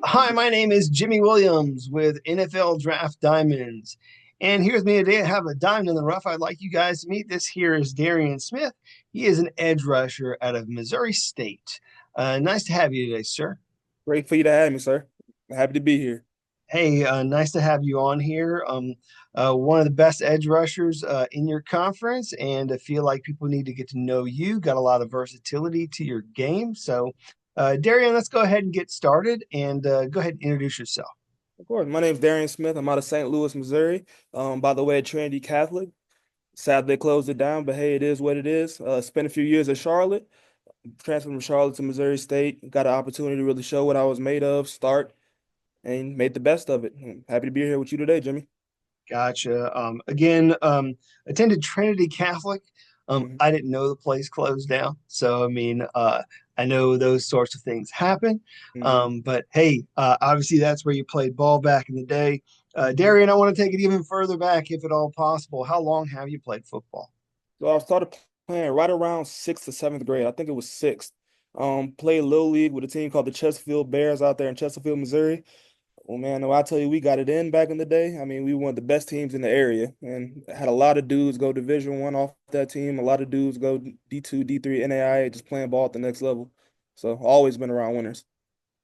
Hi, my name is Jimmy Williams with NFL Draft Diamonds. And here's me today. I have a diamond in the rough I'd like you guys to meet. This here is Darion Smith. He is an edge rusher out of Missouri State. Nice to have you today, sir. Great for you to have me, sir. Happy to be here. Hey, nice to have you on here. One of the best edge rushers in your conference, and I feel like people need to get to know you. Got a lot of versatility to your game. So, Darian, let's go ahead and get started and go ahead and introduce yourself. Of course, my name's Darion Smith. I'm out of St. Louis, Missouri. By the way, Trinity Catholic. Sad they closed it down, but hey, it is what it is. Spent a few years at Charlotte, transferred from Charlotte to Missouri State. Got an opportunity to really show what I was made of, start, and made the best of it. Happy to be here with you today, Jimmy. Gotcha. Attended Trinity Catholic. Hmm. I didn't know the place closed down. So, I mean, I know those sorts of things happen. Hmm. But hey, obviously that's where you played ball back in the day. Hmm. Darian, I want to take it even further back, if at all possible. How long have you played football? So I started playing right around sixth to seventh grade. I think it was sixth. Played Little League with a team called the Chesterfield Bears out there in Chesterfield, Missouri. Well, man, I tell you, we got it in back in the day. I mean, we were one of the best teams in the area, and had a lot of dudes go Division 1 off that team. A lot of dudes go D2, D3, NAIA, just playing ball at the next level. So always been around winners.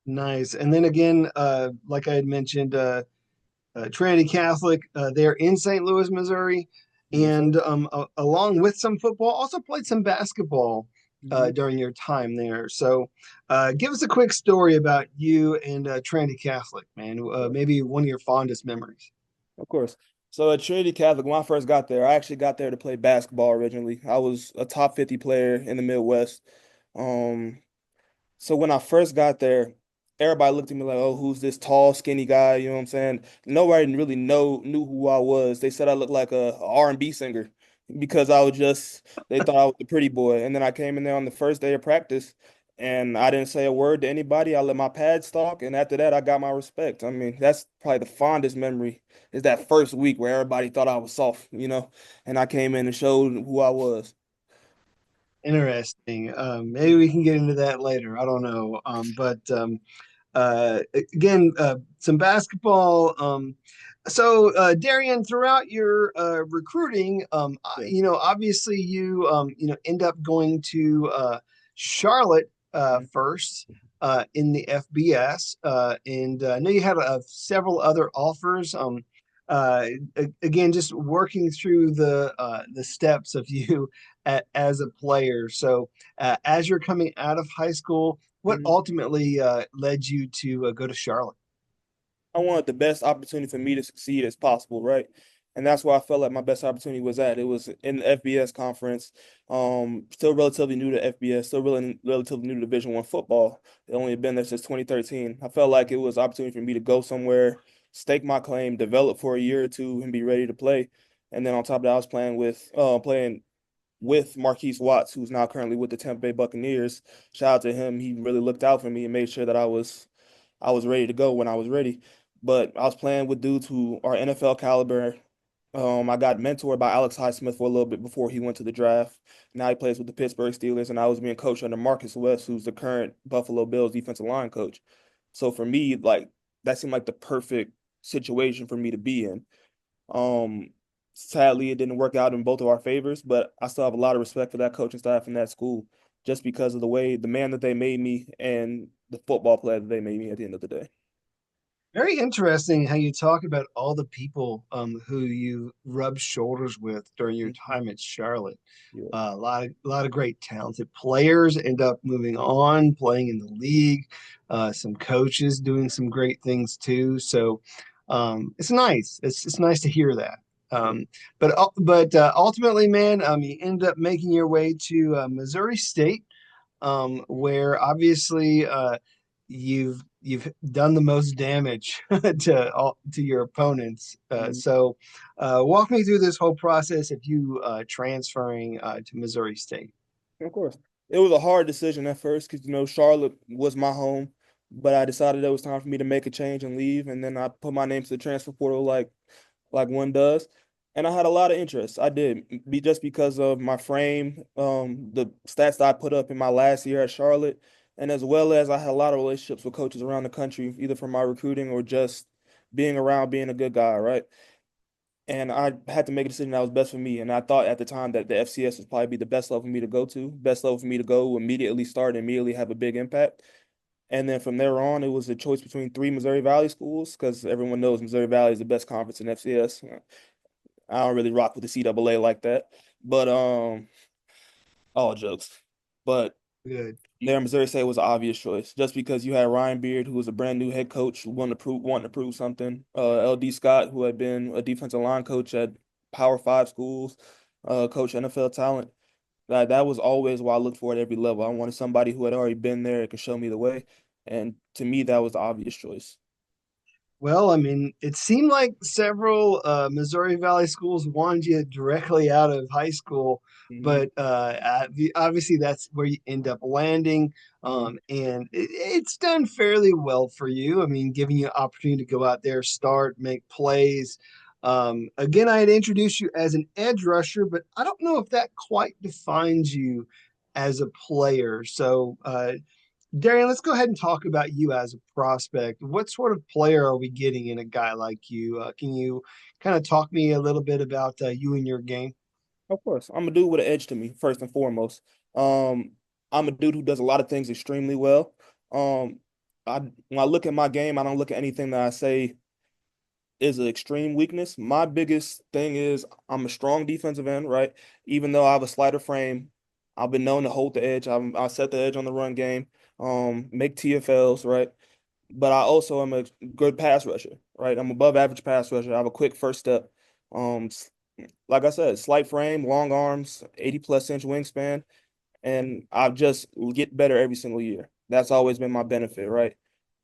Nice. And then again, like I had mentioned, Trinity Catholic. They're in St. Louis, Missouri, Yes, sir. and along with some football, also played some basketball Hmm. during your time there. So, give us a quick story about you and Trinity Catholic, man. Maybe one of your fondest memories. Of course. So at Trinity Catholic, when I first got there, I actually got there to play basketball originally. I was a top 50 player in the Midwest. Um, So when I first got there, everybody looked at me like, "Oh, who's this tall, skinny guy?" You know what I'm saying? Nobody really knew who I was. They said I looked like a R&B singer because I was just they thought I was the pretty boy. And then I came in there on the first day of practice and I didn't say a word to anybody. I let my pads talk, and after that I got my respect. I mean, that's probably the fondest memory is that first week where everybody thought I was soft, and I came in and showed who I was. Interesting. Maybe we can get into that later. I don't know. Again, some basketball. Darian, throughout your recruiting, Yeah. obviously you end up going to Charlotte first in the FBS, and I know you had several other offers. Uh, Again, just working through the steps of you as a player. So, as you're coming out of high school, what Mhm. ultimately led you to go to Charlotte? I wanted the best opportunity for me to succeed as possible, right? And that's where I felt like my best opportunity was at. It was in the FBS conference. Still relatively new to FBS, still really relatively new to Division 1 football. It only had been there since 2013. I felt like it was an opportunity for me to go somewhere, stake my claim, develop for a year or two, and be ready to play. And then on top of that, I was playing with Marquise Watts, who's now currently with the Tampa Bay Buccaneers. Shout out to him. He really looked out for me and made sure that I was ready to go when I was ready. But I was playing with dudes who are NFL caliber. I got mentored by Alex Highsmith for a little bit before he went to the draft. Now he plays with the Pittsburgh Steelers, and I was being coached under Marcus West, who's the current Buffalo Bills defensive line coach. So for me, like that seemed like the perfect situation for me to be in. Um, Sadly, it didn't work out in both of our favors, but I still have a lot of respect for that coaching staff and that school, just because of the man that they made me and the football player that they made me at the end of the day. Very interesting how you talk about all the people who you rubbed shoulders with during your Mhm. time at Charlotte. Yeah. A lot of great talented players end up moving on, playing in the league. Some coaches doing some great things too. So it's nice. It's nice to hear that. Yeah. But ultimately, man, you end up making your way to Missouri State, where obviously you've done the most damage to your opponents. Mhm. Walk me through this whole process of you transferring to Missouri State. Of course. It was a hard decision at first because, Charlotte was my home, but I decided it was time for me to make a change and leave. And then I put my name to the transfer portal like one does. And I had a lot of interest. I did just because of my frame, the stats that I put up in my last year at Charlotte. And as well as I had a lot of relationships with coaches around the country, either from my recruiting or just being around, being a good guy, right? And I had to make a decision that was best for me. And I thought at the time that the FCS would probably be the best level for me to go to, best level for me to go, immediately start, immediately have a big impact. And then from there on, it was a choice between three Missouri Valley schools because everyone knows Missouri Valley is the best conference in FCS. I don't really rock with the CAA like that, but all jokes. But Good. there, Missouri State was an obvious choice just because you had Ryan Beard, who was a brand new head coach, wanting to prove something. LD Scott, who had been a defensive line coach at Power Five schools, coach NFL talent. That was always what I looked for at every level. I wanted somebody who had already been there and could show me the way. And to me, that was the obvious choice. Well, I mean, it seemed like several Missouri Valley schools wanted you directly out of high school, Hmm. but obviously that's where you end up landing. Hmm. And it's done fairly well for you. I mean, giving you opportunity to go out there, start, make plays. Again, I had introduced you as an edge rusher, but I don't know if that quite defines you as a player. So, Darian, let's go ahead and talk about you as a prospect. What sort of player are we getting in a guy like you? Can you kind of talk me a little bit about you and your game? Of course, I'm a dude with an edge to me, first and foremost. Um, I'm a dude who does a lot of things extremely well. Um, when I look at my game, I don't look at anything that I say is an extreme weakness. My biggest thing is I'm a strong defensive end, right? Even though I have a slighter frame, I've been known to hold the edge. I set the edge on the run game, make TFLs, right? But I also am a good pass rusher, right? I'm above average pass rusher. I have a quick first step. Um, s- like I said, slight frame, long arms, 80 plus inch wingspan, and I just get better every single year. That's always been my benefit, right?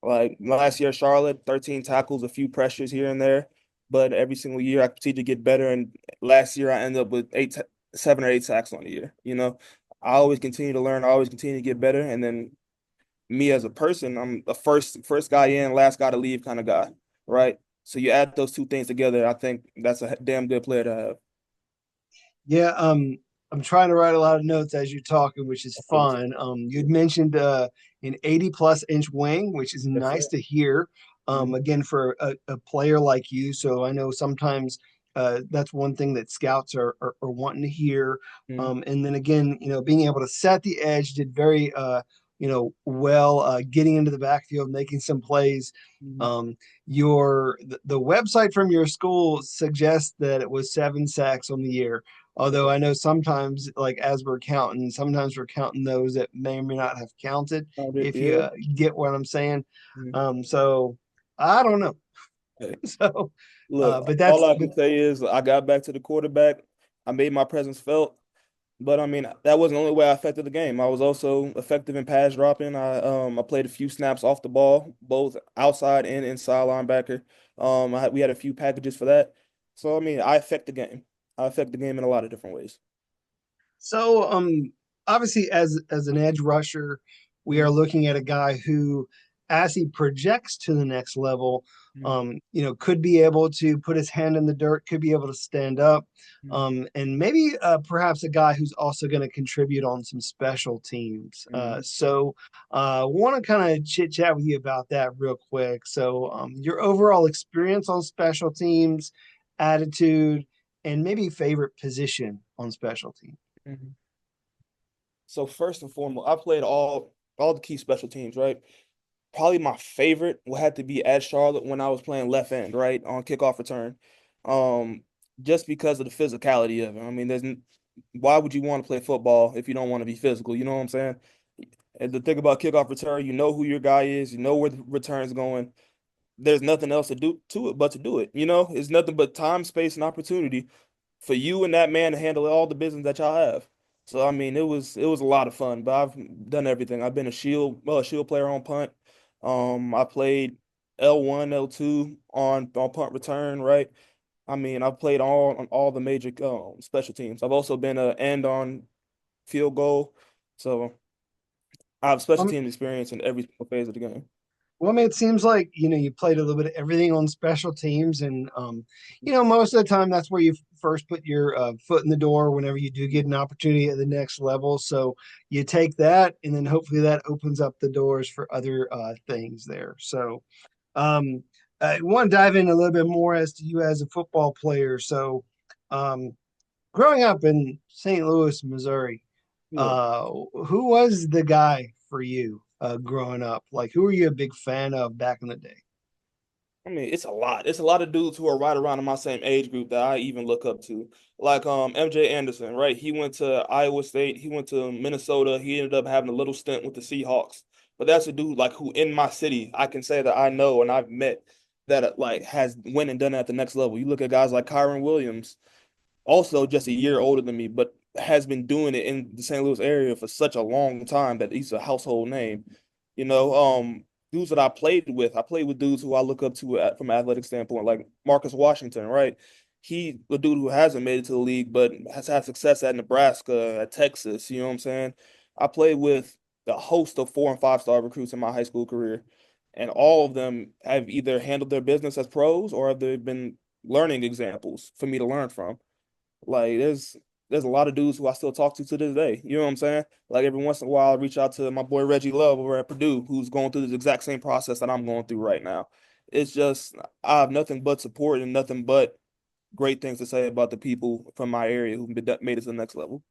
Like last year, Charlotte, 13 tackles, a few pressures here and there, but every single year I continue to get better. And last year I ended up with 7 or 8 sacks on the year. I always continue to learn, I always continue to get better, and then me as a person, I'm the first guy in, last guy to leave kind of guy, right? So you add those two things together, I think that's a damn good player to have. Yeah, I'm trying to write a lot of notes as you're talking, which is Of course. fun. You'd mentioned an 80 plus inch wing, which is Yes, nice sir. to hear. Mhm. Again, for a player like you, so I know sometimes that's one thing that scouts are wanting to hear. Mhm. And then again, being able to set the edge did very well, getting into the backfield, making some plays. Mhm. Um, the website from your school suggests that it was 7 sacks on the year. Although I know sometimes, like as we're counting, sometimes we're counting those that may or may not have counted, Found it, if you yeah. get what I'm saying. Mhm. So I don't know. Hey, So, look, but all that's, I but can say is I got back to the quarterback. I made my presence felt, but I mean that wasn't the only way I affected the game. I was also effective in pass dropping. I played a few snaps off the ball, both outside and inside linebacker. We had a few packages for that. So I mean, I affect the game. I affect the game in a lot of different ways. So, obviously, as an edge rusher, we are Mhm. looking at a guy who, as he projects to the next level, Mhm. could be able to put his hand in the dirt, could be able to stand up, Mhm. and maybe perhaps a guy who's also going to contribute on some special teams. Mhm. Want to kind of chit chat with you about that real quick. So, your overall experience on special teams, attitude, and maybe favorite position on special teams. Mhm. So first and foremost, I played all the key special teams, right? Probably my favorite would have to be at Charlotte when I was playing left end, right, on kickoff return. Um, just because of the physicality of it. I mean, why would you want to play football if you don't want to be physical? You know what I'm saying? And the thing about kickoff return, you know who your guy is, you know where the return's going. There's nothing else to do to it but to do it. It's nothing but time, space, and opportunity for you and that man to handle all the business that y'all have. So I mean, it was a lot of fun. But I've done everything. I've been a shield player on punt. I played L1, L2 on punt return. Right. I mean, I've played on all the major special teams. I've also been a end on field goal. So I have special Um, team experience in every single phase of the game. Well, I mean, it seems like you played a little bit of everything on special teams, and most of the time that's where you first put your foot in the door whenever you do get an opportunity at the next level. So you take that, and then hopefully that opens up the doors for other things there. So um, I want to dive in a little bit more as to you as a football player. So um, growing up in St. Louis, Missouri, Yeah. who was the guy for you growing up? Like, who were you a big fan of back in the day? I mean, it's a lot. It's a lot of dudes who are right around in my same age group that I even look up to. Like MJ Anderson, right? He went to Iowa State, he went to Minnesota, he ended up having a little stint with the Seahawks. But that's a dude like who in my city, I can say that I know and I've met that like has went and done it at the next level. You look at guys like Kyron Williams, also just a year older than me, but has been doing it in the St. Louis area for such a long time that he's a household name. You know, dudes that I played with dudes who I look up to from an athletic standpoint, like Marcus Washington, right? He, the dude who hasn't made it to the league, but has had success at Nebraska, at Texas. You know what I'm saying? I played with the host of 4 and 5 star recruits in my high school career, and all of them have either handled their business as pros or have they been learning examples for me to learn from. Like there's a lot of dudes who I still talk to this day. You know what I'm saying? Like every once in a while, I reach out to my boy Reggie Love over at Purdue, who's going through the exact same process that I'm going through right now. It's just I have nothing but support and nothing but great things to say about the people from my area who've made it to the next level.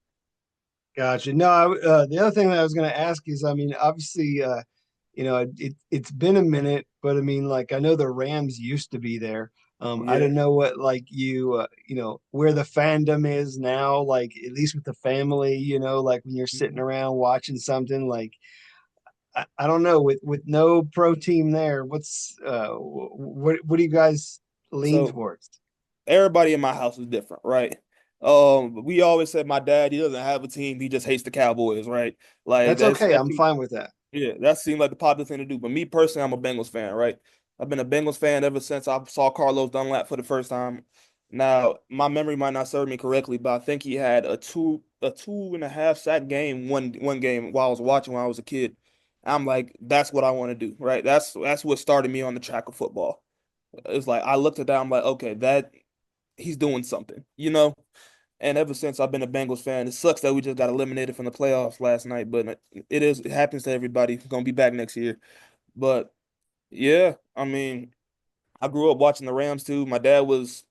Gotcha. No, the other thing that I was going to ask is, I mean, obviously, it's been a minute, but I mean, like, I know the Rams used to be there. I Yeah. don't know what, like, where the fandom is now, like, at least with the family, like when you're sitting Mhm. around watching something, like, I don't know, with no pro team there, what do you guys lean So towards? everybody in my house is different, right? We always said my dad, he doesn't have a team, he just hates the Cowboys, right? Like That's that's okay. that I'm fine with that. Yeah, that seemed like the popular thing to do. But me personally, I'm a Bengals fan, right? I've been a Bengals fan ever since I saw Carlos Dunlap for the first time. Now, my memory might not serve me correctly, but I think he had a 2.5 sack game one game while I was watching when I was a kid. I'm like, that's what I want to do, right? That's what started me on the track of football. It's like I looked at that, I'm like, okay, that he's doing something, you know? And ever since I've been a Bengals fan, it sucks that we just got eliminated from the playoffs last night, but it happens to everybody. Gonna be back next year. But yeah, I mean, I grew up watching the Rams too. My dad was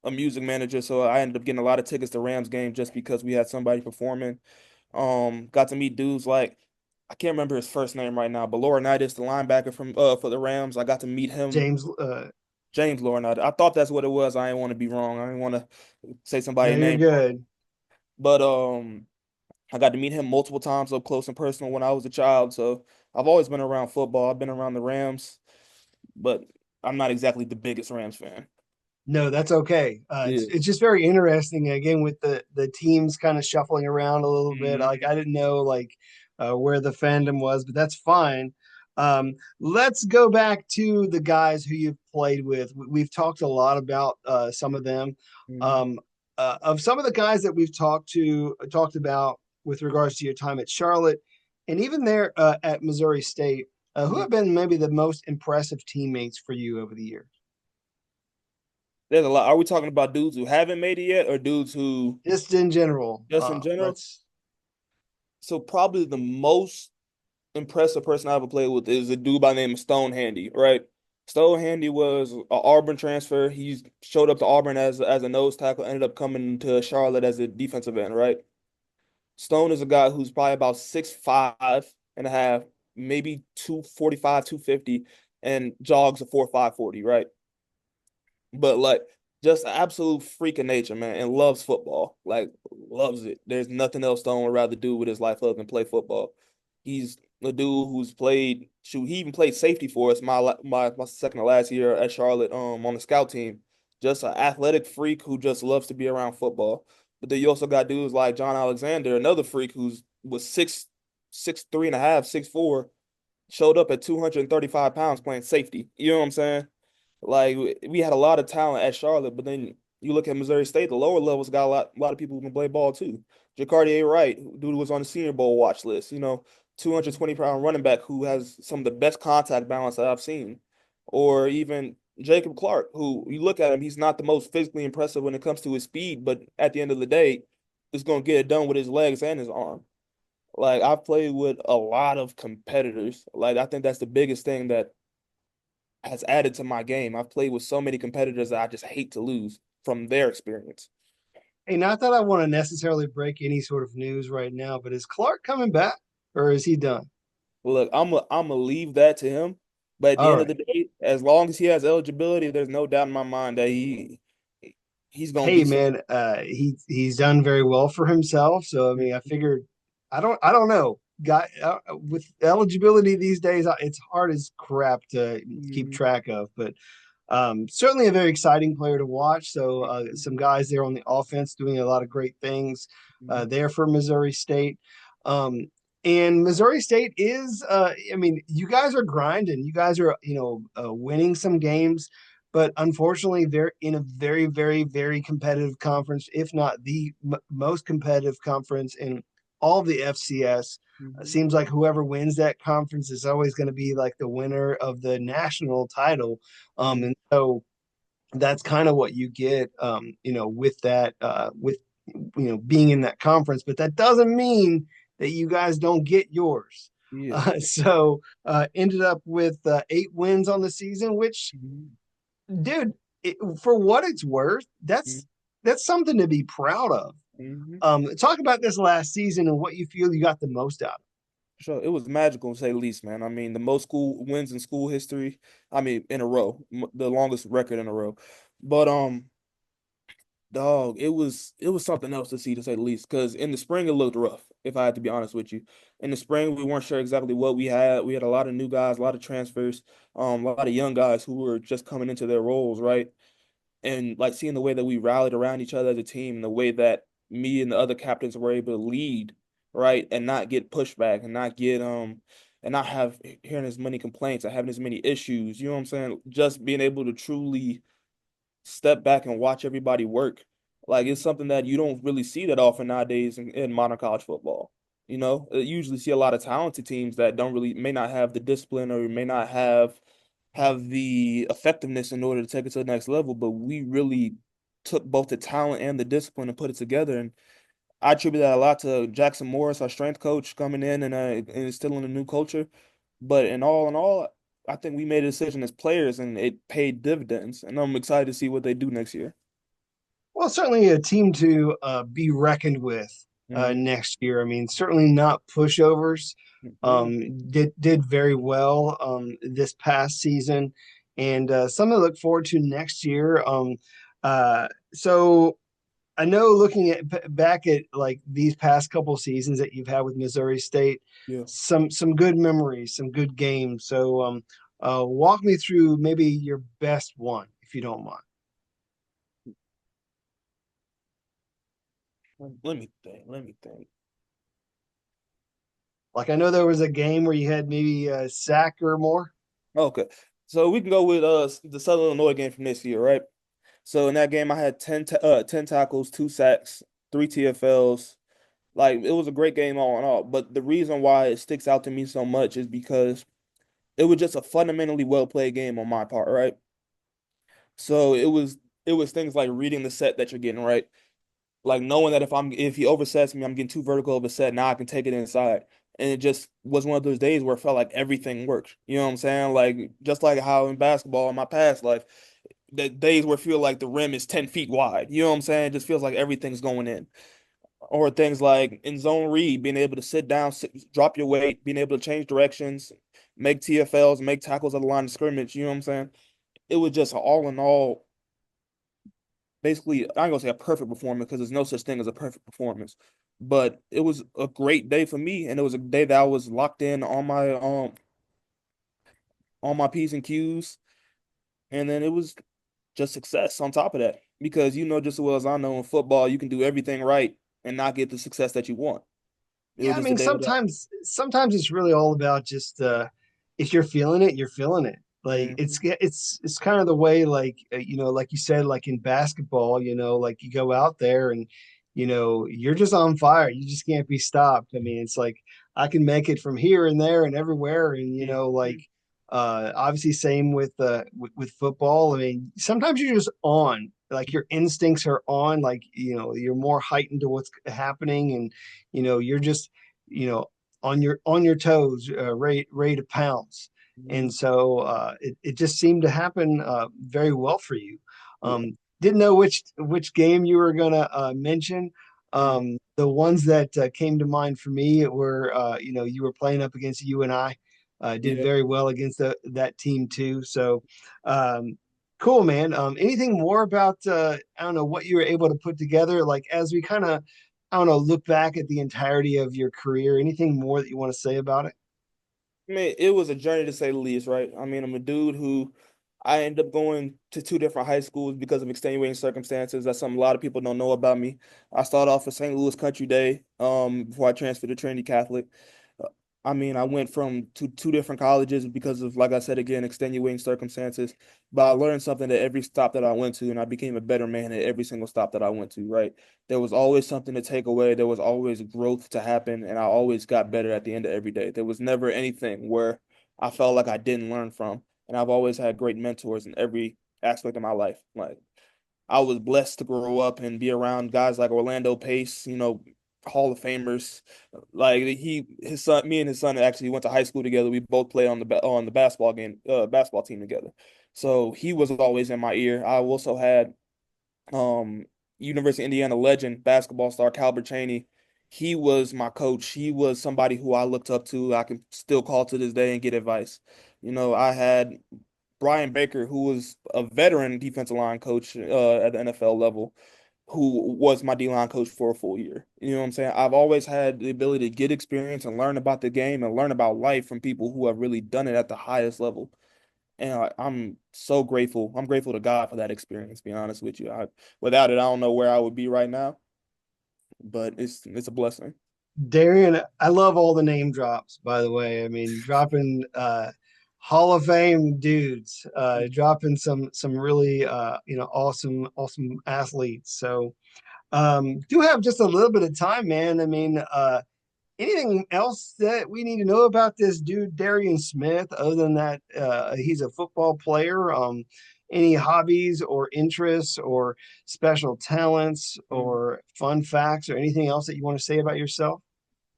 a music manager, so I ended up getting a lot of tickets to Rams games just because we had somebody performing. Got to meet dudes like I can't remember his first name right now, but Laurinaitis, the linebacker from for the Rams. I got to meet him. James, James Laurinaitis. I thought that's what it was. I didn't want to be wrong. I didn't want to say no, somebody's you're name. good. But I got to meet him multiple times up close and personal when I was a child. So I've always been around football. I've been around the Rams, but I'm not exactly the biggest Rams fan. No, that's okay. It's Yeah. it's just very interesting again with the teams kind of shuffling around a little bit. Like Hmm. I didn't know like where the fandom was, but that's fine. Let's go back to the guys who you've played with. We've talked a lot about some of them. Hmm. Um, of some of the guys that we've talked about with regards to your time at Charlotte, and even there at Missouri State, who Hmm. have been maybe the most impressive teammates for you over the years? There's a lot. Are we talking about dudes who haven't made it yet, or dudes who Just in general. just in general? Let's So probably the most impressive person I ever played with is a dude by the name of Stone Handy, right? Stone Handy was an Auburn transfer. He showed up to Auburn as a nose tackle, ended up coming to Charlotte as a defensive end, right? Stone is a guy who's probably about 6'5.5", maybe 245, 250, and jogs a 4.5 40, right? But like just an absolute freak of nature, man, and loves football. Like loves it. There's nothing else Stone would rather do with his life other than play football. He's a dude who's played shoot, he even played safety for us my second to last year at Charlotte on the scout team. Just an athletic freak who just loves to be around football. But then you also got dudes like John Alexander, another freak who's was 6'3.5", 6'4", showed up at 235 pounds playing safety. You know what I'm saying? Like we had a lot of talent at Charlotte, but then you look at Missouri State, the lower levels got a lot of people who can play ball too. Jacardier Wright, dude was on the Senior Bowl watch list. You know, 220-pound running back who has some of the best contact balance that I've seen. Or even Jacob Clark, who you look at him, he's not the most physically impressive when it comes to his speed, but at the end of the day, is going to get it done with his legs and his arm. Like I've played with a lot of competitors. Like I think that's the biggest thing that has added to my game. I've played with so many competitors that I just hate to lose from their experience. Hey, not that I want to necessarily break any sort of news right now, but is Clark coming back or is he done? Look, I'm gonna leave that to him. But at the All end of right. the day, as long as he has eligibility, there's no doubt in my mind that he's gonna Hey be some. man, he's done very well for himself. So I mean, I figured I don't know. Guy with eligibility these days, it's hard as crap to keep Mhm. track of. But certainly a very exciting player to watch. So some guys there on the offense doing a lot of great things Mhm. there for Missouri State. Um, and Missouri State is, I mean, you guys are grinding. You guys are, winning some games, but unfortunately, they're in a very, very, very competitive conference, if not the most competitive conference in all of the FCS. Mhm. Seems like whoever wins that conference is always going to be like the winner of the national title. Mhm. And so that's kind of what you get, with that, with being in that conference. But that doesn't mean that you guys don't get yours. Yeah. Ended up with 8 wins on the season, which, Mhm. dude, for what it's worth, Mhm. that's something to be proud of. Mhm. Talk about this last season and what you feel you got the most out of. Sure, it was magical to say the least, man. I mean, the most school wins in school history. I mean, in a row, the longest record in a row. But dog, it was something else to see to say the least. Because in the spring it looked rough, if I had to be honest with you. In the spring we weren't sure exactly what we had. We had a lot of new guys, a lot of transfers, a lot of young guys who were just coming into their roles, right? And like seeing the way that we rallied around each other as a team, and the way that me and the other captains were able to lead, right, and not get pushback, and not have hearing as many complaints or having as many issues. You know what I'm saying? Just being able to truly step back and watch everybody work. Like it's something that you don't really see that often nowadays in modern college football. You usually see a lot of talented teams that don't really may not have the discipline or may not have the effectiveness in order to take it to the next level. But we really took both the talent and the discipline and put it together. And I attribute that a lot to Jackson Morris, our strength coach, coming in and instilling a new culture. But in all, I think we made a decision as players and it paid dividends. And I'm excited to see what they do next year. Well, certainly a team to be reckoned with Mm-hmm. next year. I mean, certainly not pushovers. Mm-hmm. Did very well this past season, and something to look forward to next year. So I know looking at back at like these past couple seasons that you've had with Missouri State, Yeah. some good memories, some good games. So walk me through maybe your best one, if you don't mind. Let me think. Let me think. Like I know there was a game where you had maybe a sack or more. Okay. So we can go with the Southern Illinois game from this year, right? So in that game, I had 10 tackles, 2 sacks, 3 TFLs. Like it was a great game all in all. But the reason why it sticks out to me so much is because it was just a fundamentally well played game on my part, right? So it was things like reading the set that you're getting, right? Like knowing that if he oversets me, I'm getting too vertical of a set. Now I can take it inside. And it just was one of those days where it felt like everything worked. You know what I'm saying? Like just like how in basketball in my past life, the days where I feel like the rim is 10 feet wide. You know what I'm saying? It just feels like everything's going in. Or things like in zone read, being able to sit down, drop your weight, being able to change directions, make TFLs, make tackles at the line of scrimmage. You know what I'm saying? It was just all in all, basically, I ain't gonna say a perfect performance because there's no such thing as a perfect performance, but it was a great day for me, and it was a day that I was locked in on my P's and Q's, and then it was just success on top of that. Because you know just as well as I know in football, you can do everything right and not get the success that you want. It was Yeah, I just a mean day that. sometimes it's really all about just if you're feeling it, you're feeling it. Like Mhm. it's kind of the way like like you said like in basketball, like you go out there and you're just on fire. You just can't be stopped. I mean, it's like I can make it from here and there and everywhere. And, like obviously same with football. I mean, sometimes you're just on, like your instincts are on, like, you're more heightened to what's happening, and, you're just, you know, on your toes, ready to pounce. Mhm. And so it just seemed to happen very well for you. Yeah. Didn't know which game you were gonna mention. Mhm. The ones that came to mind for me were, you were playing up against UNI. Did Yeah. very well against that team too. So, cool, man. Anything more about I don't know what you were able to put together, like as we kind of, I don't know, look back at the entirety of your career. Anything more that you want to say about it? I mean, it was a journey to say the least, right? I mean, I'm a dude who I ended up going to two different high schools because of extenuating circumstances. That's something a lot of people don't know about me. I started off at St. Louis Country Day, before I transferred to Trinity Catholic. Uh, I mean, I went from two different colleges because of, like I said again, extenuating circumstances. But I learned something at every stop that I went to, and I became a better man at every single stop that I went to, right? There was always something to take away. There was always growth to happen, and I always got better at the end of every day. There was never anything where I felt like I didn't learn from. And I've always had great mentors in every aspect of my life. Like I was blessed to grow up and be around guys like Orlando Pace, Hall of Famers. Like his son, me and his son actually went to high school together. We both played on the basketball team together. So he was always in my ear. I also had um University of Indiana legend, basketball star Calbert Cheney. He was my coach. He was somebody who I looked up to. I can still call to this day and get advice. I had Brian Baker, who was a veteran defensive line coach at the NFL level, who was my D line coach for a full year. You know what I'm saying? I've always had the ability to get experience and learn about the game and learn about life from people who have really done it at the highest level. And I'm so grateful. I'm grateful to God for that experience, being honest with you. Without it, I don't know where I would be right now, but it's a blessing. Darion, I love all the name drops, by the way. I mean, dropping Hall of Fame dudes, dropping some really awesome athletes. So do have just a little bit of time, man. I mean, anything else that we need to know about this dude, Darion Smith, other than that he's a football player? Any hobbies or interests or special talents Mhm. or fun facts or anything else that you want to say about yourself?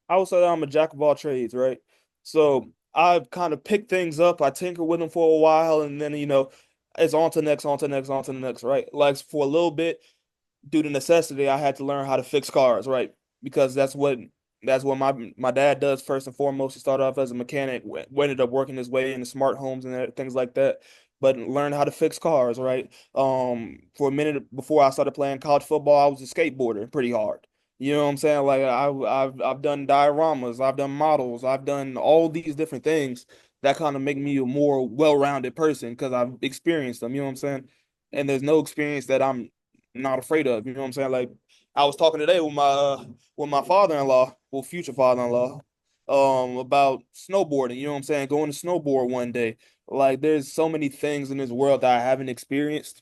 I would say that I'm a jack of all trades, right? So I've kind of picked things up. I tinker with them for a while, and then it's on to the next, on to the next, on to the next, right? Like for a little bit, due to necessity, I had to learn how to fix cars, right? Because that's what my dad does first and foremost. He started off as a mechanic, ended up working his way into smart homes and things like that. But learned how to fix cars, right? For a minute before I started playing college football, I was a skateboarder pretty hard. You know what I'm saying? Like I've done dioramas, I've done models, I've done all these different things that kind of make me a more well-rounded person because I've experienced them. You know what I'm saying? And there's no experience that I'm not afraid of. You know what I'm saying? Like I was talking today with my father-in-law, well, future father-in-law, about snowboarding. You know what I'm saying? Going to snowboard one day. Like there's so many things in this world that I haven't experienced,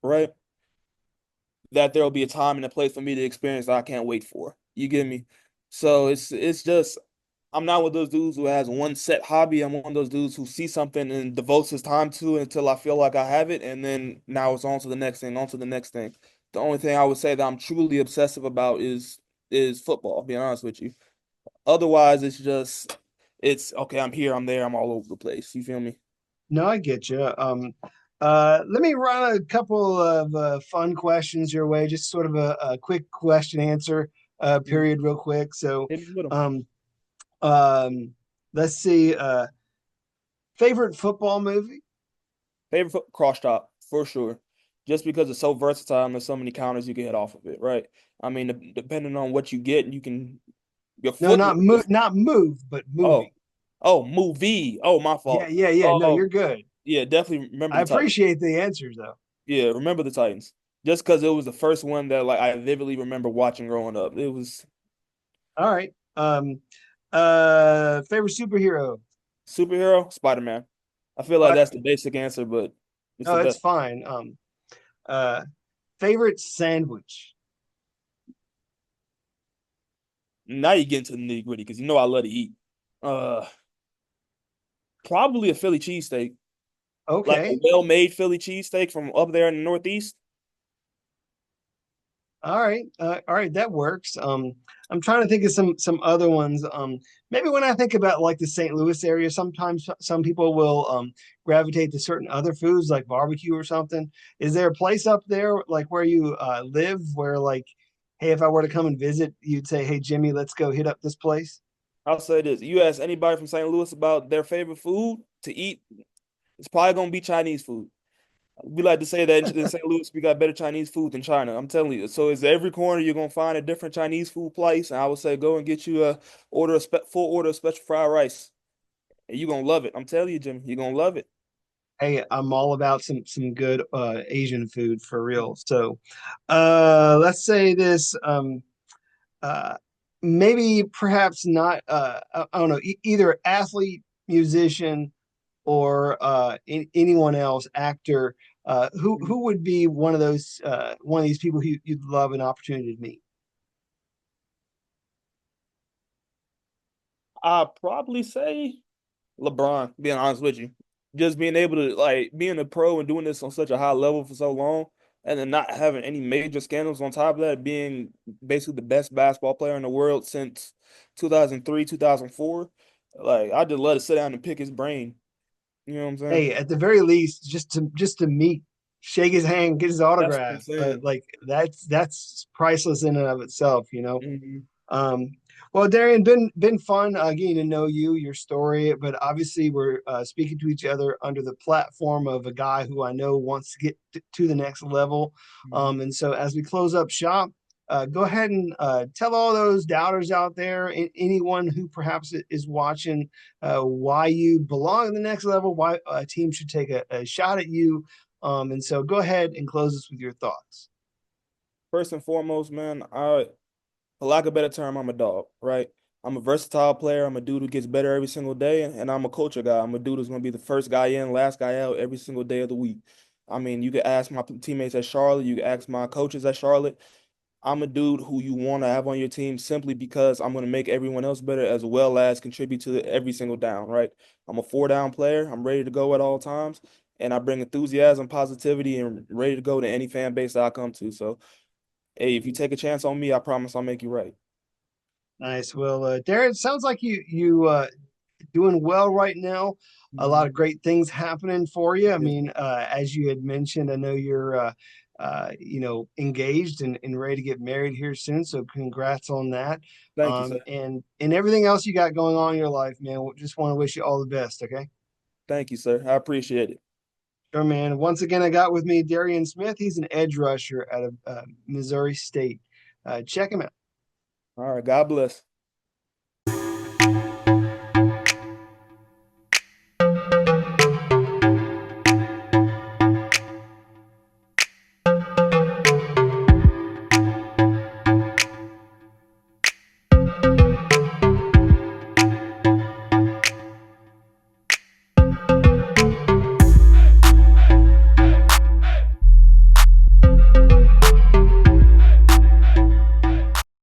right? That there'll be a time and a place for me to experience that I can't wait for. You get me? So it's just I'm not one of those dudes who has one set hobby. I'm one of those dudes who sees something and devotes his time to it until I feel like I have it, and then now it's on to the next thing, on to the next thing. The only thing I would say that I'm truly obsessive about is football, being honest with you. Otherwise, it's okay, I'm here, I'm there, I'm all over the place. You feel me? No, I get you. Let me run a couple of fun questions your way, just sort of a quick question answer Mhm. period, real quick. So, Hit me with them. um, um, let's see. Favorite football movie? Cross chop for sure. Just because it's so versatile and there's so many counters you can hit off of it, right? I mean, depending on what you get, you can your No, foot. not move, but Oh, movie. oh, movie. Oh, my Yeah, fault. yeah, yeah. No, you're Oh, good. yeah, definitely remember I the Titans. appreciate the answers though. Yeah, remember the Titans. Just because it was the first one that like I vividly remember watching growing up. It was All right. Favorite superhero? superhero Spider-Man. I feel like that's the basic answer, but it's No, the it's best. fine. Uh, favorite sandwich? Now you get into the nitty gritty because you know I love to eat. Uh, Probably a Philly cheesesteak, like a Okay. well-made Philly cheesesteak from up there in the Northeast. All right, that works. I'm trying to think of some other ones. Maybe when I think about like the St. Louis area, sometimes some people will gravitate to certain other foods like barbecue or something. Is there a place up there like where you live where like, hey, if I were to come and visit, you'd say, hey, Jimmy, let's go hit up this place? I'll say this: you ask anybody from St. Louis about their favorite food to eat, it's probably gonna be Chinese food. We like to say that in St. Louis we got better Chinese food than China. I'm telling you. So it's every corner you're gonna find a different Chinese food place, and I would say go and get you a full order of special fried rice, and you're gonna love it. I'm telling you, Jimmy, you're gonna love it. Hey, I'm all about some good Asian food for real. So, let's say this. Uh, Maybe perhaps not I don't know, either athlete, musician, or anyone else, actor. Who would be one of these people who you'd love an opportunity to meet? I'd probably say LeBron, being honest with you. Just being able to like being a pro and doing this on such a high level for so long and then not having any major scandals on top of that, being basically the best basketball player in the world since 2003, 2004. Like I just love to sit down and pick his brain. You know what I'm saying? Hey, at the very least, just to meet, shake his hand, get his That's what I'm autograph. saying. Like that's priceless in and of itself, you know. Hmm. Um, well, Darian, been fun getting to know you, your story, but obviously we're speaking to each other under the platform of a guy who I know wants to get to the next level. Hmm. And so as we close up shop, go ahead and tell all those doubters out there, anyone who perhaps is watching, why you belong in the next level, why a team should take a shot at you. And so go ahead and close us with your thoughts. First and foremost, man, for lack of a better term, I'm a dog, right? I'm a versatile player. I'm a dude who gets better every single day, and I'm a culture guy. I'm a dude who's going to be the first guy in, last guy out every single day of the week. I mean, you could ask my teammates at Charlotte, you could ask my coaches at Charlotte. I'm a dude who you want to have on your team simply because I'm going to make everyone else better as well as contribute to every single down, right? I'm a four down player. I'm ready to go at all times, and I bring enthusiasm, positivity, and ready to go to any fan base that I come to. So, hey, if you take a chance on me, I promise I'll make you right. Nice. Well, Darren, sounds like you doing well right now. A lot Mhm. of great things happening for you. I Yes, mean, as you had mentioned, I know you're engaged and ready to get married here soon. So congrats on that. thank you, sir. And everything else you got going on in your life, man. Just want to wish you all the best. Okay. Thank you, sir. I appreciate it. Sure, man. Once again, I got with me Darion Smith. He's an edge rusher out of Missouri State. Check him out. All right. God bless.